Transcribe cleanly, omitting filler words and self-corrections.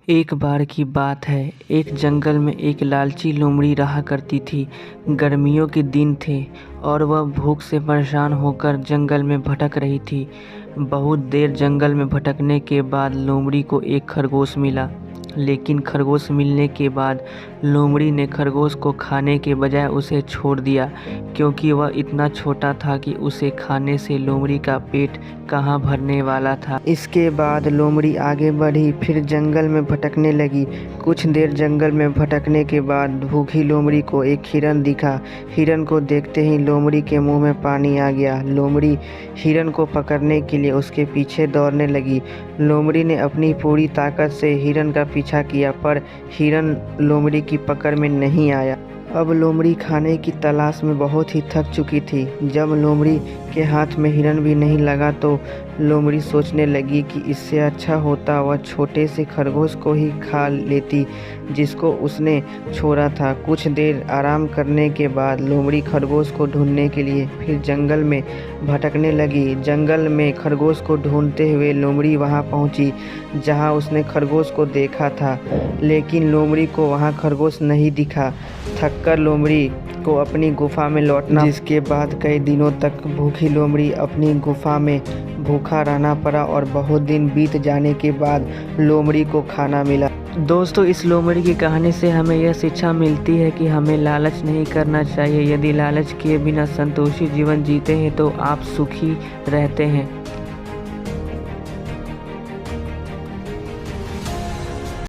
एक बार की बात है, एक जंगल में एक लालची लोमड़ी रहा करती थी। गर्मियों के दिन थे और वह भूख से परेशान होकर जंगल में भटक रही थी। बहुत देर जंगल में भटकने के बाद लोमड़ी को एक खरगोश मिला। लेकिन खरगोश मिलने के बाद लोमड़ी ने खरगोश को खाने के बजाय उसे छोड़ दिया, क्योंकि वह इतना छोटा था कि उसे खाने से लोमड़ी का पेट कहाँ भरने वाला था। इसके बाद लोमड़ी आगे बढ़ी, फिर जंगल में भटकने लगी। कुछ देर जंगल में भटकने के बाद भूखी लोमड़ी को एक हिरन दिखा। हिरन को देखते ही लोमड़ी के मुंह में पानी आ गया। लोमड़ी हिरन को पकड़ने के लिए उसके पीछे दौड़ने लगी। लोमड़ी ने अपनी पूरी ताकत से हिरन का पीछा किया, पर हिरन लोमड़ी की पकड़ में नहीं आया। अब लोमड़ी खाने की तलाश में बहुत ही थक चुकी थी। जब लोमड़ी के हाथ में हिरन भी नहीं लगा तो लोमड़ी सोचने लगी कि इससे अच्छा होता वह छोटे से खरगोश को ही खा लेती जिसको उसने छोड़ा था। कुछ देर आराम करने के बाद लोमड़ी खरगोश को ढूंढने के लिए फिर जंगल में भटकने लगी। जंगल में खरगोश को ढूंढते हुए लोमड़ी वहां पहुंची जहां उसने खरगोश को देखा था, लेकिन लोमड़ी को वहां खरगोश नहीं दिखा। थककर लोमड़ी को अपनी गुफा में लौटना, जिसके बाद कई दिनों तक भूखी लोमड़ी अपनी गुफा में भूखा रहना पड़ा और बहुत दिन बीत जाने के बाद लोमड़ी को खाना मिला। दोस्तों, इस लोमड़ी की कहानी से हमें यह शिक्षा मिलती है कि हमें लालच नहीं करना चाहिए। यदि लालच किए बिना संतोषी जीवन जीते हैं तो आप सुखी रहते हैं।